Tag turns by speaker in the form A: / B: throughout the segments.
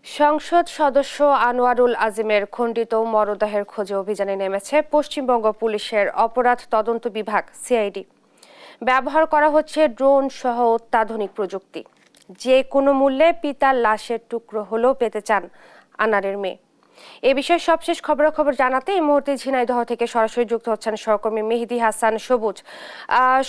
A: সংসদ সদস্য আনোয়ারুল আজিমের খণ্ডিত মরদেহের খোঁজে অভিযানে নেমেছে পশ্চিমবঙ্গ পুলিশের অপরাধ তদন্ত বিভাগ সিআইডি। ব্যবহার করা হচ্ছে ড্রোন সহ অত্যাধুনিক প্রযুক্তি। যে কোনো মূল্যে পিতার লাশের টুকরো হলেও পেতে চান আনারের মেয়ে। এ বিষয়ে সবশেষ খবরাখবর জানাতে এই মুহূর্তে ঝিনাইদহ থেকে সরাসরি যুক্ত হচ্ছেন সহকর্মী মেহেদী হাসান সবুজ।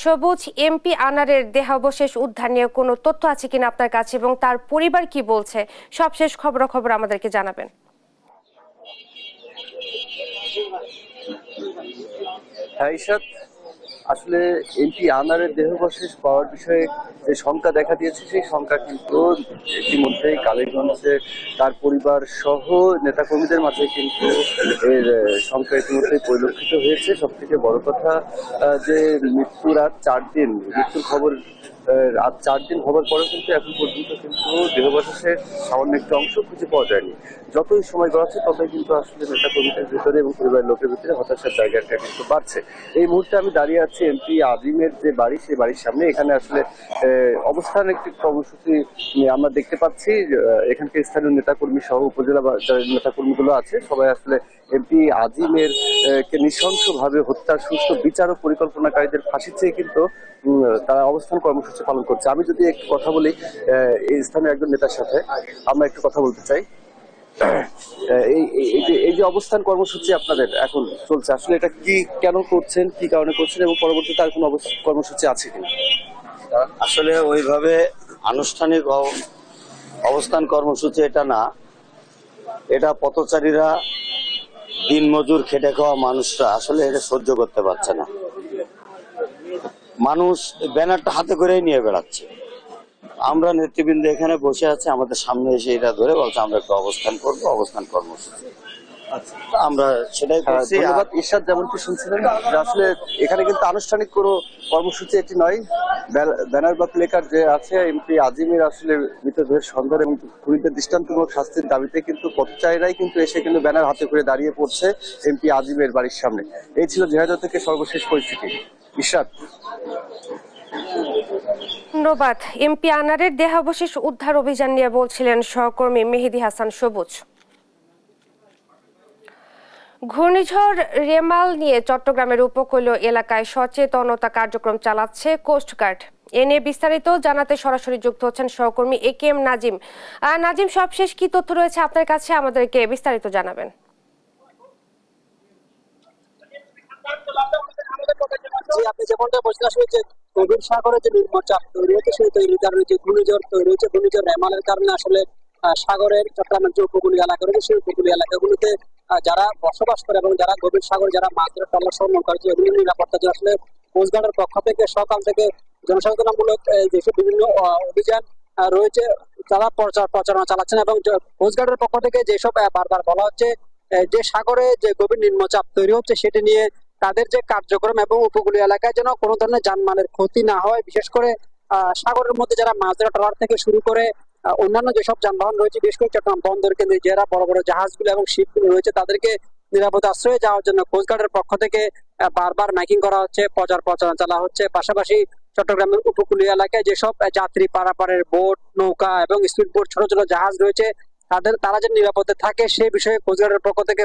A: সবুজ, এমপি আনারের দেহাবশেষ উদ্ধার নিয়ে কোনো তথ্য আছে কিনা আপনার কাছে, এবং তার পরিবার কি বলছে? সবশেষ খবরাখবর আমাদেরকে জানাবেন।
B: আসলে এমপি আনারের দেহাবশেষ পাওয়ার বিষয়ে যে শঙ্কা দেখা দিয়েছে, সেই শঙ্কা কিন্তু ইতিমধ্যেই কালীগঞ্জে তার পরিবার সহ নেতাকর্মীদের মাঝে কিন্তু এর শঙ্কা ইতিমধ্যেই পরিলক্ষিত হয়েছে। সব থেকে বড় কথা যে মৃত্যুর আর 4 দিন, মৃত্যুর খবর রাত 4 দিন হবার পরেও কিন্তু এখন পর্যন্ত কিন্তু দেহাবশেষের সামান্য একটি অংশ খুঁজে পাওয়া যায়নি। যতই সময় গড়াচ্ছে ততই কিন্তু আসলে নেতাকর্মীদের ভিতরে এবং পরিবারের লোকের ভিতরে হতাশার জায়গাটা কিন্তু বাড়ছে। এই মুহূর্তে আমি দাঁড়িয়ে আছি এমপি আজিমের যে বাড়ি, সেই বাড়ির সামনে। এখানে আসলে অবস্থান একটি কর্মসূচি আমরা দেখতে পাচ্ছি। এখানকার স্থানীয় নেতাকর্মী সহ উপজেলা যারা নেতাকর্মীগুলো আছে, সবাই আসলে এমপি আজিমের কে নৃশংসভাবে হত্যার সুষ্ঠু বিচার ও পরিকল্পনাকারীদের ফাঁসি চেয়ে কিন্তু তারা অবস্থান কর্মসূচি পালন করছে। আমি যদি একটু কথা বলি এই স্থানীয় একজন নেতার সাথে, আমরা একটু কথা বলতে চাই। এই যে অবস্থান কর্মসূচি আপনাদের এখন চলছে, আসলে এটা কি কেন করছেন, কি কারণে করছেন, এবং পরবর্তীতে আর কোনো কর্মসূচি আছে কিনা?
C: আসলে ওইভাবে আনুষ্ঠানিক অবস্থান কর্মসূচি এটা না, এটা পথচারীরা, দিনমজুর, খেটে খাওয়া মানুষরা আসলে এটা সহ্য করতে পারছে না। মানুষ ব্যানারটা হাতে করেই নিয়ে বেড়াচ্ছে। আমরা নেতৃবৃন্দ এখানে বসে আছে, আমাদের সামনে এসে এটা ধরে বলছে আমরা একটু অবস্থান করবো, অবস্থান কর্মসূচি। আমরা সেটাই করছি।
B: ধন্যবাদ। ইরশাদ, যেমনটি শুনছিলেন যে আসলে এখানে কিন্তু আনুষ্ঠানিক কোনো কর্মসূচি এটি নয়। ব্যানার বা প্লেকার্ড যে আছে, এমপি আজিমের আসলে মৃতদেহের সন্ধান এবং খুনিদের দৃষ্টান্তমূলক শাস্তির দাবিতে কিন্তু পথচারীরাই কিন্তু এসে কিন্তু ব্যানার হাতে করে দাঁড়িয়ে পড়ছে এমপি আজিমের বাড়ির সামনে। এই ছিল ঝিনাইদহ থেকে সর্বশেষ পরিস্থিতি। ইরশাদ।
A: ধন্যবাদ। এমপি আনারের দেহাবশেষ উদ্ধার অভিযান নিয়ে বলছিলেন সহকর্মী মেহেদী হাসান সবুজ। ঘূর্ণিঝড় রেমাল নিয়ে চট্টগ্রামের উপকূলীয় এলাকায় সচেতনতা কার্যক্রম চালাচ্ছে কোস্টগার্ড। এ নিয়ে বিস্তারিত জানাতে সরাসরি যুক্ত হচ্ছেন সহকর্মী একেএম নাজিম। নাজিম, সবশেষ কি তথ্য রয়েছে আপনার কাছে, আমাদেরকে বিস্তারিত জানাবেন।
D: আপনি যেমনটা বলছেন, আসলে যে গভীর সাগরে যে নিম্নচাপ তৈরি হয়েছে, সেই তৈরি কারণে যে ঘূর্ণিঝড় তৈরি হয়েছে, ঘূর্ণিঝড় রেমালের কারণে আসলে সাগরের চট্টগ্রামের যে উপকূলীয় এলাকা রয়েছে, সেই উপকূলীয় এলাকাগুলোতে যারা বসবাস করে এবং যারা গভীর সাগরে যারা মাছ ধরে ট্রলার সরবরাহ করে, এগুলি নিরাপত্তার জন্য আসলে কোস্টগার্ডের পক্ষ থেকে সকাল থেকে জনসচেতনামূলক যেসব বিভিন্ন অভিযান রয়েছে তারা প্রচারণা চালাচ্ছেন। এবং কোস্টগার্ডের পক্ষ থেকে যেসব বারবার বলা হচ্ছে যে সাগরে যে গভীর নিম্নচাপ তৈরি হচ্ছে, সেটি নিয়ে তাদের যে কার্যক্রম এবং উপকূলীয় এলাকায় যেন কোনো ধরনের যানমালের ক্ষতি না হয়, বিশেষ করে সাগরের মধ্যে যারা মাছ ধরা ট্রলার থেকে শুরু করে অন্যান্য যেসব যানবাহন রয়েছে, বিশেষ করে চট্টগ্রাম বন্দর কেন্দ্রে যারা বড় বড় জাহাজগুলো এবং শিপগুলো রয়েছে, তাদেরকে নিরাপদ আশ্রয়ে যাওয়ার জন্য কোস্টগার্ডের পক্ষ থেকে বারবার মাইকিং করা হচ্ছে, প্রচারণা চালা হচ্ছে। পাশাপাশি চট্টগ্রামের উপকূলীয় এলাকায় যেসব যাত্রী পারাপারের বোট, নৌকা এবং স্পিড বোট, ছোট ছোট জাহাজ রয়েছে, তারা যে নিরাপদে থাকে সে বিষয়ে কোস্টগার্ডের পক্ষ থেকে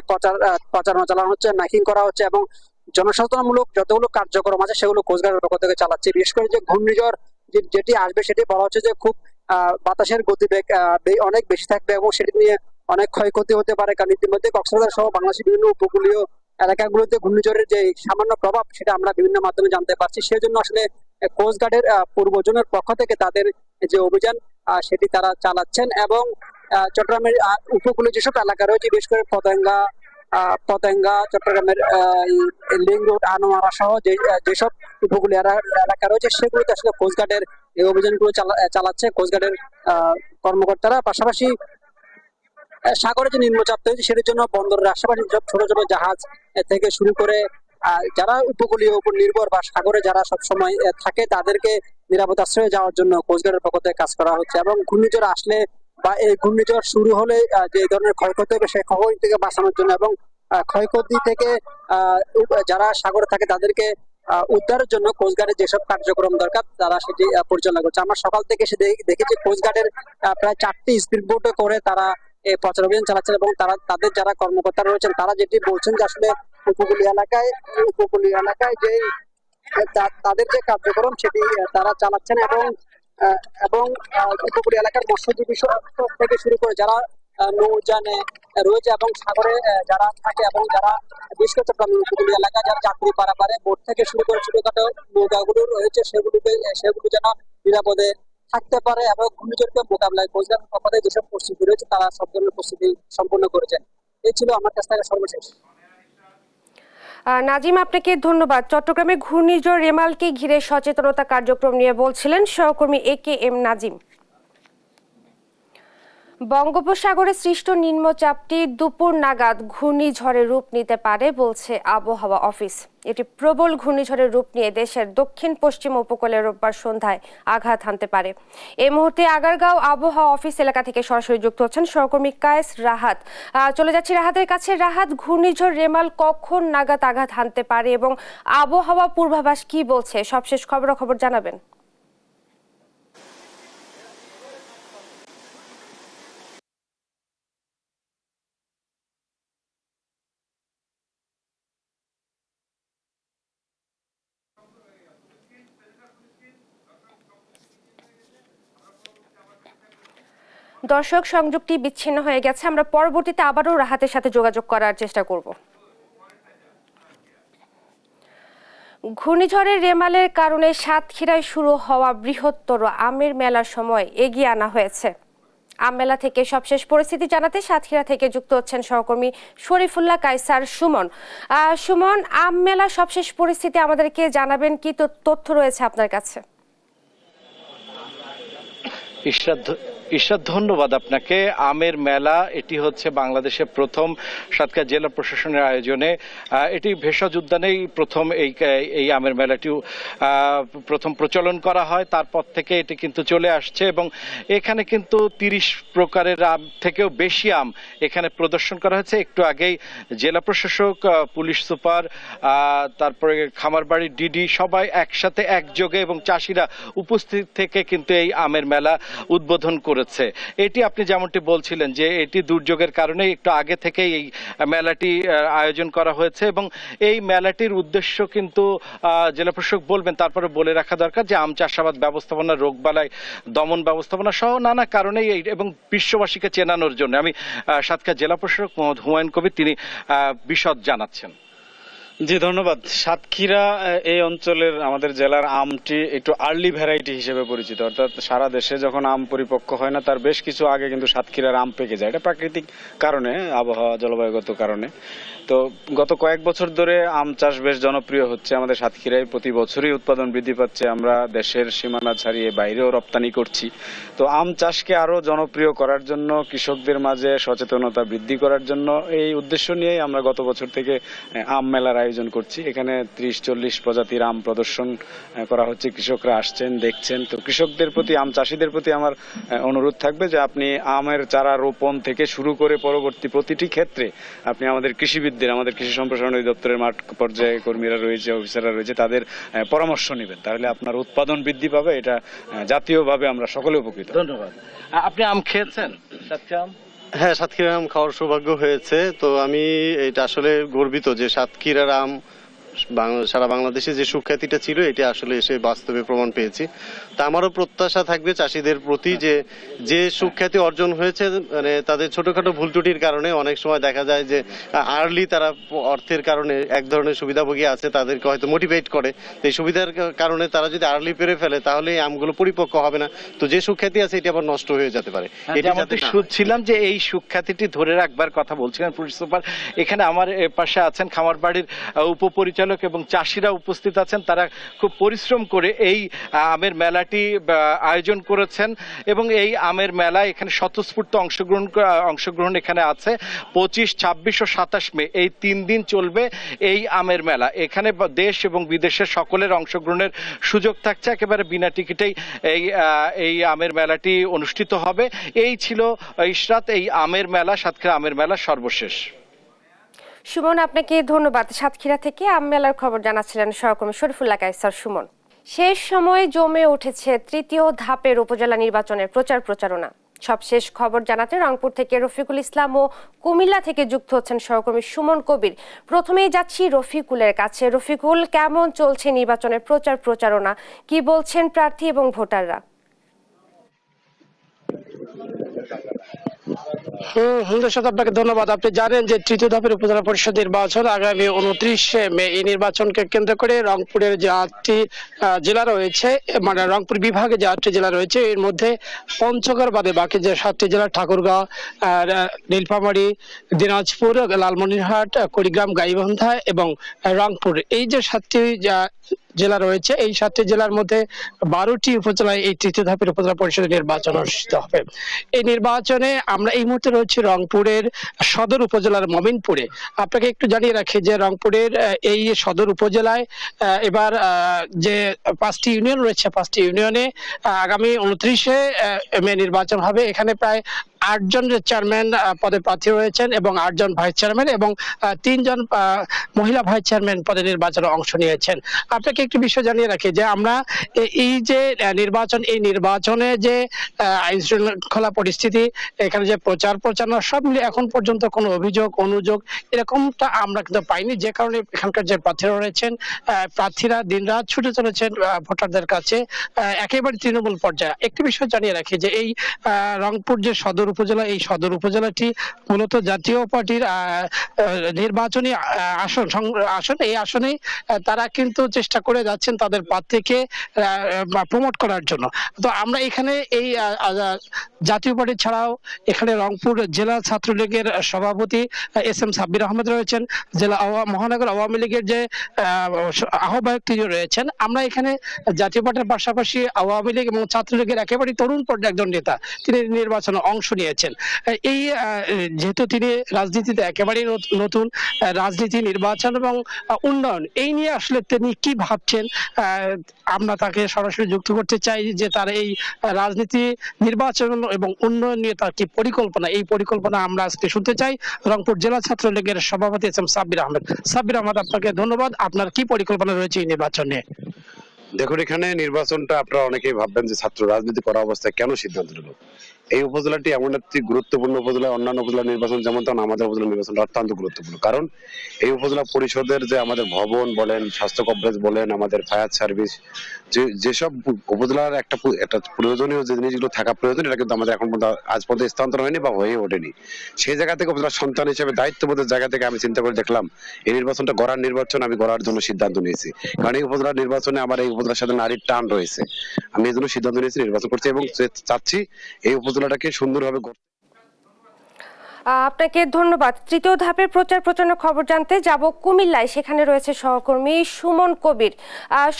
D: প্রচারণা চালানো হচ্ছে, মাইকিং করা হচ্ছে এবং জনসচেতনমূলক যতগুলো কার্যক্রম আছে সেগুলো কোস্টগার্ডের পক্ষ থেকে চালাচ্ছে। বিশেষ করে যে ঘূর্ণিঝড় যেটি আসবে, সেটি বলা হচ্ছে যে খুব বাতাসের গতিবেগ অনেক বেশি থাকবে এবং সেটি নিয়ে অনেক ক্ষয়ক্ষতি হতে পারে। কারণ ইতিমধ্যে কক্সবাজার সহ বাংলাদেশের বিভিন্ন উপকূলীয় এলাকাগুলোতে ঘূর্ণিঝড়ের যে সামান্য প্রভাব, সেটা আমরা বিভিন্ন মাধ্যমে জানতে পারছি। সেই জন্য আসলে কোস্টগার্ডের পূর্বজনের পক্ষ থেকে তাদের যে অভিযান সেটি তারা চালাচ্ছেন। এবং চট্টগ্রামের উপকূলে যেসব এলাকা রয়েছে, বিশেষ করে পতেঙ্গা, চট্টগ্রামের লিং রোড, আনোয়ারা সহ যেসব উপকূলীয় এলাকা রয়েছে, সেগুলোতে আসলে কোস্টগার্ডের এই অভিযানগুলো চালাচ্ছে কোস্টগার্ডের কর্মকর্তারা। পাশাপাশি সাগরে যে নিম্নচাপ তৈরি, সেটার জন্য বন্দরের আশেপাশে ছোট ছোট জাহাজ থেকে শুরু করে যারা উপকূলীয় উপর নির্ভর বা সাগরে যারা সবসময় থাকে, তাদেরকে নিরাপদ আশ্রয়ে যাওয়ার জন্য কোস্টগার্ডের পক্ষ থেকে কাজ করা হচ্ছে। এবং ঘূর্ণিঝড় আসলে বা এই ঘূর্ণিঝড় শুরু হলে যে ধরনের ক্ষয়ক্ষতি হবে, সেই ক্ষয়ক্ষতি থেকে বাঁচানোর জন্য এবং ক্ষয়ক্ষতি থেকে যারা সাগরে থাকে তাদেরকে উদ্ধারের জন্য কোস্টগার্ডের যেসব কার্যক্রম দরকার তারা সেটি পরিচালনা করছে। আমরা সকাল থেকে দেখেছি কোস্টগার্ডের প্রায় 4টি স্পিড বোটে করে তারা এই প্রচার অভিযান চালাচ্ছেন এবং তাদের যারা কর্মকর্তা রয়েছেন তারা যেটি বলছেন যে আসলে উপকূলীয় এলাকায় যে তাদের যে কার্যক্রম সেটি তারা চালাচ্ছেন এবং উপকূলীয় এলাকার মৎস্যজীবী থেকে শুরু করে যারা নৌযানে রয়েছে এবং সাগরে যারা থাকে এবং যারা বিশেষ করে চট্টগ্রাম উপকূলীয় এলাকায় যারা যাত্রী পারাপারে বোট থেকে শুরু করে ছোটখাটো নৌকাগুলো রয়েছে সেগুলো যেন নিরাপদে থাকতে পারে এবং ঘূর্ণিঝড়কে মোকাবিলায় কোস্টগার্ড পক্ষে যেসব প্রস্তুতি রয়েছে তারা সব ধরনের প্রস্তুতি সম্পন্ন করেছেন। এই ছিল আমার কাছ থেকে সর্বশেষ।
A: নাজিম, আপনাকে ধন্যবাদ। চট্টগ্রামে ঘূর্ণিঝড় রেমালকে ঘিরে সচেতনতা কার্যক্রম নিয়ে বলছিলেন সহকর্মী AK-M নাজিম। বঙ্গোপসাগরে সৃষ্ট নিম্নচাপটি দুপুর নাগাদ ঘূর্ণিঝড়ের রূপ নিতে পারে বলছে আবহাওয়া অফিস। এটি প্রবল ঘূর্ণিঝড়ের রূপ নিয়ে দেশের দক্ষিণ পশ্চিম উপকূলে রোববার সন্ধ্যায় আঘাত হানতে পারে। এই মুহূর্তে আগারগাঁও আবহাওয়া অফিস এলাকা থেকে সরাসরি যুক্ত হচ্ছেন সহকর্মী কায়েস রাহাত। চলে যাচ্ছি রাহাতের কাছে। রাহাত, ঘূর্ণিঝড় রেমাল কখন নাগাদ আঘাত হানতে পারে এবং আবহাওয়া পূর্বাভাস কি বলছে? সবশেষ খবরাখবর জানাবেন। দর্শক, সংযোগটি বিচ্ছিন্ন হয়ে গেছে। আমরা পরবর্তীতে আবারও রাহাতের সাথে যোগাযোগ করার চেষ্টা করব। ঘূর্ণিঝড়ের রেমালের কারণে সাতক্ষীরায় শুরু হওয়া বৃহত্তর আমের মেলার সময় এগিয়ে আনা হয়েছে। আম মেলা থেকে সবশেষ পরিস্থিতি জানাতে সাতক্ষীরা থেকে যুক্ত হচ্ছেন সহকর্মী শরীফুল্লাহ কায়সার সুমন। সুমন, আম মেলা সবশেষ পরিস্থিতি আমাদেরকে জানাবেন, কি তথ্য রয়েছে আপনার কাছে?
E: ঈশ্বর, ধন্যবাদ আপনাকে। আমের মেলা এটি হচ্ছে বাংলাদেশের প্রথম সাতক্ষীরা জেলা প্রশাসনের আয়োজনে। এটি ভেষজ উদ্যানেই প্রথম এই আমের মেলাটি প্রথম প্রচলন করা হয়। তারপর থেকে এটি কিন্তু চলে আসছে এবং এখানে কিন্তু 30 প্রকারের আম থেকেও বেশি আম এখানে প্রদর্শন করা হয়েছে। একটু আগেই জেলা প্রশাসক, পুলিশ সুপার, তারপরে খামারবাড়ির ডিডি সবাই একসাথে একযোগে এবং চাষিরা উপস্থিত থেকে কিন্তু এই আমের মেলা উদ্বোধন করেছে। এটি আপনি যেমনটি বলছিলেন যে এটি দুর্যোগের কারণে একটু আগে থেকেই এই মেলাটি আয়োজন করা হয়েছে এবং এই মেলাটির উদ্দেশ্য কিন্তু জেলা প্রশাসক বলবেন, তারপরে বলে রাখা দরকার যে আম চাষাবাদ ব্যবস্থাপনা, রোগবালাই দমন ব্যবস্থাপনা সহ নানা কারণেই এবং বিশ্ববাসীকে চেনানোর জন্য। আমি সাতক্ষীরা জেলা প্রশাসক মোহাম্মদ হুমায়ুন কবির, তিনি বিশদ জানাচ্ছেন।
F: জি ধন্যবাদ। সাতক্ষীরা এই অঞ্চলের আমাদের জেলার আমটি একটু আর্লি ভ্যারাইটি হিসেবে পরিচিত, অর্থাৎ সারা দেশে যখন আম পরিপক্ক হয় না তার বেশ কিছু আগে কিন্তু সাতক্ষীরার আম পেকে যায়। এটা প্রাকৃতিক কারণে, আবহাওয়া জলবায়ুগত কারণে। তো গত কয়েক বছর ধরে আম চাষ বেশ জনপ্রিয় হচ্ছে আমাদের সাতক্ষীরায়। প্রতি বছরই উৎপাদন বৃদ্ধি পাচ্ছে, আমরা দেশের সীমানা ছাড়িয়ে বাইরেও রপ্তানি করছি। তো আম চাষকে আরো জনপ্রিয় করার জন্য, কৃষকদের মাঝে সচেতনতা বৃদ্ধি করার জন্য এই উদ্দেশ্য নিয়েই আমরা গত বছর থেকে আম মেলার আয়োজন করছি। এখানে 30-40 প্রজাতির আম প্রদর্শন করা হচ্ছে, কৃষকরা আসছেন, দেখছেন। তো কৃষকদের প্রতি, আম চাষিদের প্রতি আমার অনুরোধ থাকবে যে আপনি আমের চারা রোপণ থেকে শুরু করে পরবর্তী প্রতিটি ক্ষেত্রে আপনি আমাদের কৃষিবিদদের, আমাদের কৃষি সম্প্রসারণ অধিদপ্তরের মাঠ পর্যায়ে কর্মীরা রয়েছে, অফিসাররা রয়েছে, তাদের পরামর্শ নেবেন, তাহলে আপনার উৎপাদন বৃদ্ধি পাবে। এটা জাতীয়ভাবে আমরা সকলে উপকৃত।
E: ধন্যবাদ। আপনি আম খেয়েছেন? সাতক্ষীরা আম?
G: হ্যাঁ, সাতক্ষীরার আম খাওয়ার সৌভাগ্য হয়েছে। তো আমি এটা আসলে গর্বিত যে সাতক্ষীরার আম সারা বাংলাদেশে যে সুখ্যাতিটা ছিল এটা আসলে এসে বাস্তবে প্রমাণ পেয়েছি। তা আমারও প্রত্যাশা থাকবে চাষিদের প্রতি যে সুখ্যাতি অর্জন হয়েছে, মানে তাদের ছোটখাটো ভুল ত্রুটির কারণে অনেক সময় দেখা যায় যে আর্লি তারা অর্থের কারণে এক ধরনের সুবিধাভোগী আছে তাদেরকে হয়তো মোটিভেট করে, এই সুবিধার কারণে তারা যদি আর্লি পেরে ফেলে তাহলে এই আমগুলো পরিপক্ক হবে না। তো যে সুখ্যাতি আছে এটি আবার নষ্ট হয়ে যেতে পারে।
E: শুনছিলাম যে এই সুখ্যাতিটি ধরে রাখবার কথা বলছিলেন পুলিশ সুপার। এখানে আমার পাশে আছেন খামারবাড়ির উপপরিচালক এবং চাষিরা উপস্থিত আছেন। তারা খুব পরিশ্রম করে এই আমের মেলাটি আয়োজন করেছেন এবং এই আমের মেলা এখানে স্বতঃস্ফূর্ত অংশগ্রহণ এখানে আছে। 25, 26 ও 27 মে এই 3 দিন চলবে এই আমের মেলা। এখানে দেশ এবং বিদেশের সকলের অংশগ্রহণের সুযোগ থাকছে, একেবারে বিনা টিকিটেই এই আমের মেলাটি অনুষ্ঠিত হবে। এই ছিল ইশরাত, এই আমের মেলা, সাতক্ষীরা আমের মেলা সর্বশেষ।
A: সুমন, আপনাকে ধন্যবাদ। সাতক্ষীরা থেকে আম মেলার খবর জানাচ্ছিলেন সহকর্মী শরীফুল্লাহ কায়সার সুমন। শেষ সময়ে জমে উঠেছে তৃতীয় ধাপের উপজেলা নির্বাচনের প্রচারণা। সবশেষ খবর জানাতে রংপুর থেকে রফিকুল ইসলাম ও কুমিল্লা থেকে যুক্ত হচ্ছেন সহকর্মী সুমন কবির। প্রথমেই যাচ্ছি রফিকুলের কাছে। রফিকুল, কেমন চলছে নির্বাচনের প্রচারণা? কি বলছেন প্রার্থী এবং ভোটাররা?
H: আপনাকে ধন্যবাদ। আপনি জানেন যে তৃতীয় ধাপের উপজেলা পরিষদ নির্বাচন আগামী 29 মে। এই নির্বাচনকে কেন্দ্র করে রংপুরের যে 8টি জেলা রয়েছে, মানে রংপুর বিভাগে যে 8টি জেলা রয়েছে, এর মধ্যে পঞ্চগড় বাদে বাকি যে 7টি জেলা ঠাকুরগাঁও, নীলফামারী, দিনাজপুর, লালমনিরহাট, কুড়িগ্রাম, গাইবান্ধা এবং রংপুর, এই যে 7টি জেলা রয়েছে, এই 7টি জেলার মধ্যে 12টি উপজেলায় এই তৃতীয় ধাপের উপজেলা পরিষদের নির্বাচন অনুষ্ঠিত হবে। এই নির্বাচনে আমরা এই মুহূর্তে রয়েছে রংপুরের সদর উপজেলার মমিনপুরে। আপনাকে একটু জানিয়ে রাখি যে রংপুরের এই সদর উপজেলায় এবার যে 5টি ইউনিয়ন রয়েছে, 5টি ইউনিয়নে আগামী 29 মে নির্বাচন হবে। এখানে প্রায় 8 জন চেয়ারম্যান পদে প্রার্থী রয়েছেন এবং 8 জন ভাইস চেয়ারম্যান এবং 3 জন মহিলা ভাইস চেয়ারম্যান পদে নির্বাচনে অংশ নিয়েছেন। আপনাকে একটি বিষয় জানিয়ে রাখি যে আমরা এই যে নির্বাচন, এই নির্বাচনে যে আইন শৃঙ্খলা পরিস্থিতি, এখানে যে প্রচারণা সব মিলে এখন পর্যন্ত কোনো অনুযোগ এরকমটা আমরা কিন্তু পাইনি, যে কারণে এখানকার যে প্রার্থীরা রয়েছেন, প্রার্থীরা দিনরাত ছুটে চলেছেন ভোটারদের কাছে একেবারে তৃণমূল পর্যায়ে। একটি বিষয় জানিয়ে রাখি যে এই রংপুর যে সদর উপজেলা, এই সদর উপজেলাটি মূলত জাতীয় পার্টির নির্বাচনী আসন। এই আসনে তারা কিন্তু চেষ্টা করে যাচ্ছেন তাদের প্রার্থীকে প্রমোট করার জন্য। তো আমরা এখানে এই জাতীয় পার্টি ছাড়াও এখানে রংপুর জেলা ছাত্রলীগের সভাপতি SM সাব্বির আহমেদ রয়েছেন, জেলা মহানগর আওয়ামী লীগের যে আহ্বায়ক তিনি রয়েছেন। আমরা এখানে জাতীয় পার্টির পাশাপাশি আওয়ামী লীগ এবং ছাত্রলীগের একেবারে তরুণ পর্যায়ে একজন নেতা, তিনি নির্বাচনে অংশ নিয়েছেন। এই যেহেতু তিনি রাজনীতিতে একেবারেই নতুন, রাজনীতি, নির্বাচন এবং উন্নয়ন এই নিয়ে আসলে তিনি কি ভাবছেন, আমরা তাকে সরাসরি যুক্ত করতে চাই যে তার এই রাজনীতি, নির্বাচন এবং উন্নয়ন নিয়ে তার কি পরিকল্পনা, এই পরিকল্পনা আমরা আজকে শুনতে চাই রংপুর জেলা ছাত্রলীগের সভাপতি SM সাব্বির আহমেদ। সাব্বির আহমেদ, আপনাকে ধন্যবাদ। আপনার কি পরিকল্পনা রয়েছে এই নির্বাচনে?
I: দেখুন, এখানে নির্বাচনটা আপনারা অনেকেই ভাববেন যে ছাত্র রাজনীতি করা অবস্থায় কেন সিদ্ধান্ত নিল। এই উপজেলাটি এমন একটি গুরুত্বপূর্ণ উপজেলা, অন্যান্য উপজেলা নির্বাচন যেমন তেমন আমাদের উপজেলা নির্বাচনটা অত্যন্ত গুরুত্বপূর্ণ। কারণ এই উপজেলা পরিষদের যে আমাদের ভবন বলেন, স্বাস্থ্য কমপ্লেক্স বলেন, আমাদের ফায়ার সার্ভিস, যেসব উপজেলার একটা প্রয়োজনীয় যে জিনিসগুলো থাকা প্রয়োজন, এটা কিন্তু আমাদের এখন পর্যন্ত আজ পর্যন্ত স্থানান্তর হয়নি বা হয়ে ওঠেনি। সেই জায়গা থেকে উপজেলার সন্তান হিসেবে দায়িত্ববোধের জায়গা থেকে আমি চিন্তা করে দেখলাম এই নির্বাচনটা গড়ার নির্বাচন, আমি গড়ার জন্য সিদ্ধান্ত নিয়েছি। কারণ এই উপজেলার নির্বাচনে আমার এই উপজেলার সাথে নারীর টান রয়েছে। আমি এই জন্য সিদ্ধান্ত নিয়েছি, নির্বাচন করছি এবং চাচ্ছি এই উপজেলাটাকে সুন্দরভাবে।
A: আপনাকে ধন্যবাদ। তৃতীয় ধাপের প্রচারণার খবর জানতে যাব কুমিল্লায়, সেখানে রয়েছে সহকর্মী সুমন কবির।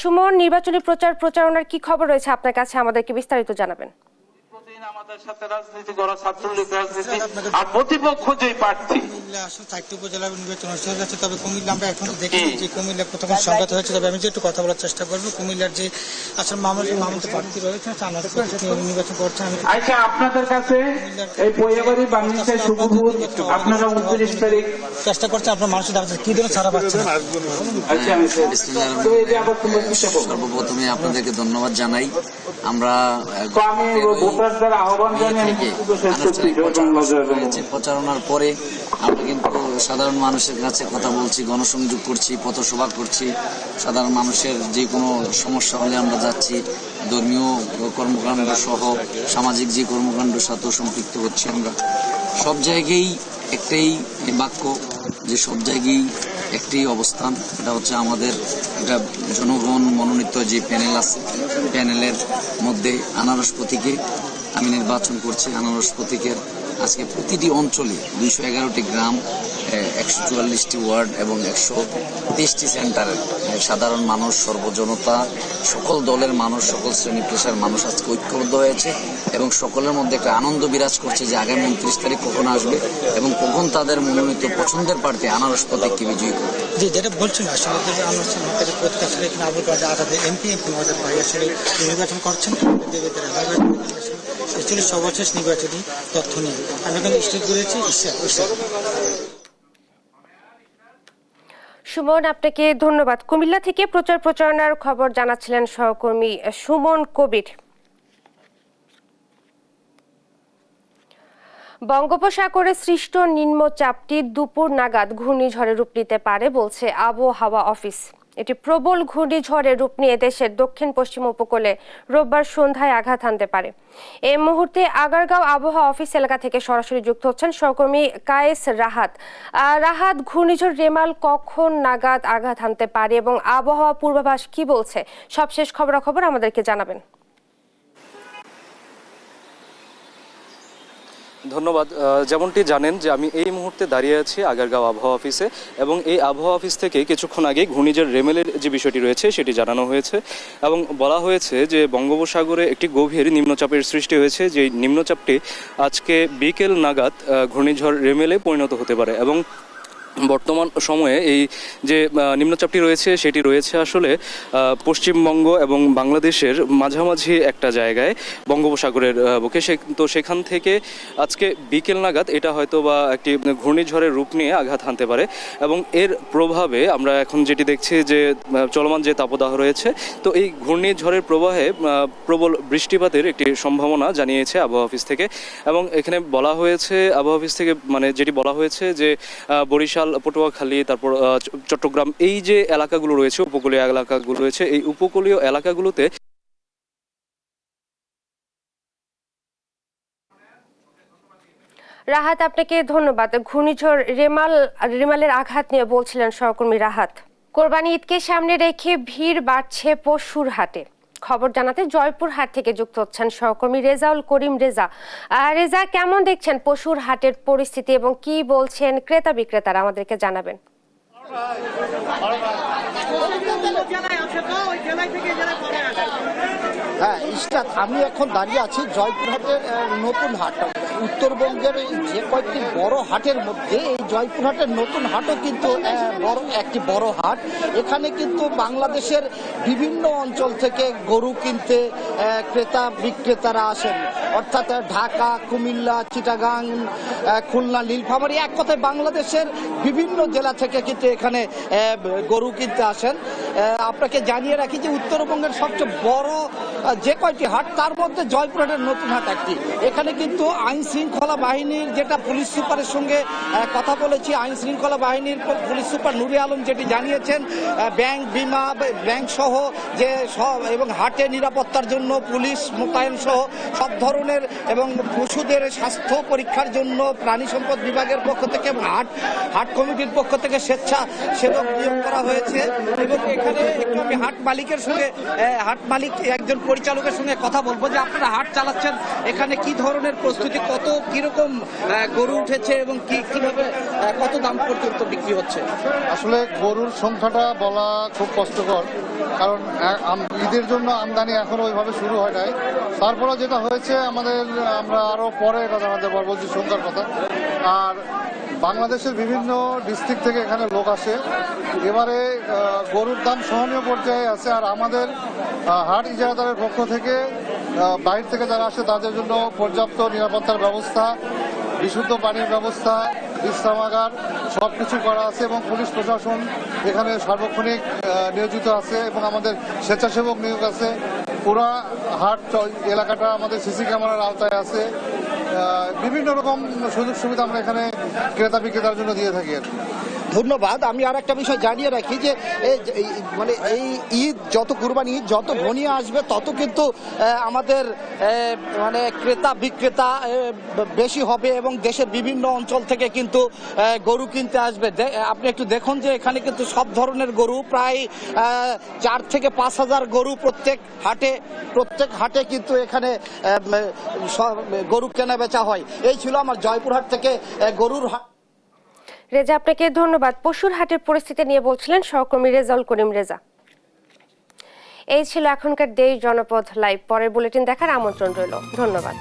A: সুমন, নির্বাচনী প্রচারণার কি খবর রয়েছে আপনার কাছে, আমাদেরকে বিস্তারিত জানাবেন।
J: আমাদের সাথে রাজনীতি করা ছাত্রলীগ রাজনীতি আর প্রতিপক্ষ যে প্রার্থী
K: চারটি উপজেলা নির্বাচন অনুষ্ঠিত হয়ে যাচ্ছে। তবে কুমিল্লা আমরা এখন দেখেছি যে কুমিল্লা প্রথম সংঘাত হয়েছে। তবে আমি যে একটু কথা বলার চেষ্টা করবো, কুমিল্লার যে আসলে মামুদ প্রার্থী রয়েছে নির্বাচন করছে।
J: আচ্ছা, আপনাদের কাছে এই পয়বাড়ি বাংলাদেশের সুখবর আপনারা 29 তারিখ
K: চেষ্টা করছে, আপনার মানুষের ডাক্তার কি দিন সারা পাচ্ছে।
L: সর্বপ্রথমে আপনাদেরকে ধন্যবাদ জানাই। আমরা প্রচারণার পরে আমরা কিন্তু সাধারণ মানুষের কাছে কথা বলছি, গণসংযোগ করছি, পথসভা করছি। সাধারণ মানুষের যে কোনো সমস্যা হলে আমরা যাচ্ছি, ধর্মীয় কর্মকাণ্ড সহ সামাজিক যে কর্মকাণ্ডের সাথেও সম্পৃক্ত হচ্ছি। আমরা সব জায়গায় একটাই বাক্য, যে সব জায়গায় একটি অবস্থান, এটা হচ্ছে আমাদের একটা জনগণ মনোনীত যে প্যানেল আছে, প্যানেলের মধ্যে আনারস প্রতীকে আমি নির্বাচন করছি। আনারস প্রতীকের আজকে প্রতিটি অঞ্চলে 211টি গ্রাম, 144টি ওয়ার্ড এবং 123টি সেন্টারের সাধারণ মানুষ, সর্বজনতা, সকল দলের মানুষ, সকল শ্রেণী পেশার মানুষ আজকে ঐক্যবদ্ধ হয়েছে এবং সকলের মধ্যে একটা আনন্দ বিরাজ করছে যে আগামী 29 তারিখ কখন আসবে এবং কখন তাদের মনোনীত পছন্দের প্রার্থী আনারস প্রতীককে বিজয়ী করবে।
K: যে যেটা বলছেন আসলে এমপি ভাই আসলে নির্বাচন করছেন, সর্বশেষ নির্বাচনী তথ্য নিয়ে আমি এখানে স্টেট করেছি।
A: সুমন, আপনাকে ধন্যবাদ। কুমিল্লা থেকে প্রচারণার খবর জানাচ্ছিলেন সহকর্মী সুমন কবির। বঙ্গোপসাগরে সৃষ্ট নিম্নচাপটি দুপুর নাগাদ ঘূর্ণিঝড়ে রূপ নিতে পারে বলছে আবহাওয়া অফিস। এটি প্রবল ঘূর্ণিঝড়ের রূপ নিয়ে দেশের দক্ষিণ পশ্চিম উপকূলে রোববার সন্ধ্যায় আঘাত হানতে পারে। এই মুহূর্তে আগারগাঁও আবহাওয়া অফিস এলাকা থেকে সরাসরি যুক্ত হচ্ছেন সহকর্মী কায়েস রাহাত। রাহাত, ঘূর্ণিঝড় রেমাল কখন নাগাদ আঘাত হানতে পারে এবং আবহাওয়া পূর্বাভাস কি বলছে? সবশেষ খবরাখবর আমাদেরকে জানাবেন।
M: ধন্যবাদ। যেমনটি জানেন যে আমি এই মুহূর্তে দাঁড়িয়ে আছি আগারগাঁও আবহাওয়া অফিসে এবং এই আবহাওয়া অফিস থেকে কিছুক্ষণ আগে ঘূর্ণিঝড় রেমেলের যে বিষয়টি রয়েছে সেটি জানানো হয়েছে এবং বলা হয়েছে যে বঙ্গোপসাগরে একটি গভীর নিম্নচাপের সৃষ্টি হয়েছে, যে নিম্নচাপটি আজকে বিকেল নাগাদ ঘূর্ণিঝড় রেমেলে পরিণত হতে পারে এবং বর্তমান সময়ে এই যে নিম্নচাপটি রয়েছে সেটি রয়েছে আসলে পশ্চিমবঙ্গ এবং বাংলাদেশের মাঝামাঝি একটা জায়গায় বঙ্গোপসাগরের বুকে। তো সেখান থেকে আজকে বিকেল নাগাদ এটা হয়তো বা একটি ঘূর্ণিঝড়ের রূপ নিয়ে আঘাত হানতে পারে এবং এর প্রভাবে আমরা এখন যেটি দেখছি যে চলমান যে তাপদাহ রয়েছে, তো এই ঘূর্ণিঝড়ের প্রবাহে প্রবল বৃষ্টিপাতের একটি সম্ভাবনা জানিয়েছে আবহাওয়া অফিস থেকে। এবং এখানে বলা হয়েছে আবহাওয়া অফিস থেকে যেটি বলা হয়েছে যে বরিশাল, পটুয়াখালী, তারপর চট্টগ্রাম, এই যে এলাকাগুলো রয়েছে, উপকূলীয় এলাকাগুলো রয়েছে, এই উপকূলীয় এলাকাগুলোতে
A: রাহাত, আপনাকে ধন্যবাদ। ঘূর্ণিঝড় রেমালের আঘাত নিয়ে বলছিলেন সহকর্মী রাহাত। কোরবানি ঈদকে সামনে রেখে ভিড় বাড়ছে পশুর হাটে। খবর জানাতে জয়পুরহাট থেকে যুক্ত হচ্ছেন সহকর্মী রেজাউল করিম রেজা। রেজা, কেমন দেখছেন পশুর হাটের পরিস্থিতি এবং কি বলছেন ক্রেতা বিক্রেতারা, আমাদেরকে জানাবেন।
N: হ্যাঁ ইশরাত, আমি এখন দাঁড়িয়ে আছি জয়পুরহাটের নতুন হাট। উত্তরবঙ্গের যে কয়েকটি বড় হাটের মধ্যে এই জয়পুরহাটের নতুন হাটও কিন্তু একটি বড় হাট। এখানে কিন্তু বাংলাদেশের বিভিন্ন অঞ্চল থেকে গরু কিনতে ক্রেতা বিক্রেতারা আসেন, অর্থাৎ ঢাকা, কুমিল্লা, চিটাগাং, খুলনা, নীলফামারী, এক কথায় বাংলাদেশের বিভিন্ন জেলা থেকে কিন্তু এখানে গরু কিনতে আসেন। আপনাকে জানিয়ে রাখি যে উত্তরবঙ্গের সবচেয়ে বড় যে কয়টি হাট তার মধ্যে জয়পুরহাটের নতুন হাট একটি। এখানে কিন্তু আইন শৃঙ্খলা বাহিনীর, যেটা পুলিশ সুপারের সঙ্গে কথা বলেছি, আইন শৃঙ্খলা বাহিনীর পুলিশ সুপার নুরে আলম যেটি জানিয়েছেন, ব্যাংক, বিমা, ব্যাংক সহ যে সব এবং হাটে নিরাপত্তার জন্য পুলিশ মোতায়েন সহ সব ধরনের এবং পশুদের স্বাস্থ্য পরীক্ষার জন্য প্রাণী সম্পদ বিভাগের পক্ষ থেকে হাট কমিটির পক্ষ থেকে স্বেচ্ছাসেবক নিয়োগ করা হয়েছে। এবং এখানে একটু আমি হাট মালিকের সঙ্গে, হাট মালিক একজন পরিচালকের সঙ্গে কথা বলবো যে আপনারা হাট চালাচ্ছেন, এখানে কি ধরনের প্রস্তুতি, কত কিরকম গরু উঠেছে এবং কিভাবে কত দাম পর্যন্ত বিক্রি হচ্ছে?
O: আসলে গরুর সংখ্যাটা বলা খুব কষ্টকর, কারণ ঈদের জন্য আমদানি এখনো ওইভাবে শুরু হয় নাই। তারপরে যেটা হয়েছে আমরা আরো পরে এটা জানাতে পারবো যে সংখ্যার কথা। আর বাংলাদেশের বিভিন্ন ডিস্ট্রিক্ট থেকে এখানে লোক আসে। এবারে গরুর দাম সহনীয় পর্যায়ে আছে। আর আমাদের হাট ইজারাদারের পক্ষ থেকে বাইরে থেকে যারা আসে তাদের জন্য পর্যাপ্ত নিরাপত্তার ব্যবস্থা, বিশুদ্ধ পানির ব্যবস্থা, বিশ্রামাগার সব কিছু করা আছে এবং পুলিশ প্রশাসন এখানে সার্বক্ষণিক নিয়োজিত আছে এবং আমাদের স্বেচ্ছাসেবক নিয়োগ আছে। পুরা হাট এলাকাটা আমাদের সিসি ক্যামেরার আওতায় আছে। বিভিন্ন রকম সুযোগ সুবিধা আমরা এখানে ক্রেতা বিক্রেতার জন্য দিয়ে থাকি।
N: ধন্যবাদ। আমি আর একটা বিষয় জানিয়ে রাখি যে মানে এই ঈদ যত, কুরবানি ঈদ যত ঘনিয়ে আসবে তত কিন্তু আমাদের মানে ক্রেতা বিক্রেতা বেশি হবে এবং দেশের বিভিন্ন অঞ্চল থেকে কিন্তু গরু কিনতে আসবে। আপনি একটু দেখুন যে এখানে কিন্তু সব ধরনের গরু, প্রায় 4 থেকে 5 হাজার গরু প্রত্যেক হাটে কিন্তু এখানে গরু কেনা বেচা হয়। এই ছিল আমার জয়পুরহাট থেকে গরুর হাট।
A: রেজা, আপনাকে ধন্যবাদ। পশুর হাটের পরিস্থিতি নিয়ে বলছিলেন সহকর্মী রেজাউল করিম রেজা। এই ছিল এখনকার দেশ জনপদ লাইভ। পরের বুলেটিন দেখার আমন্ত্রণ রইল। ধন্যবাদ।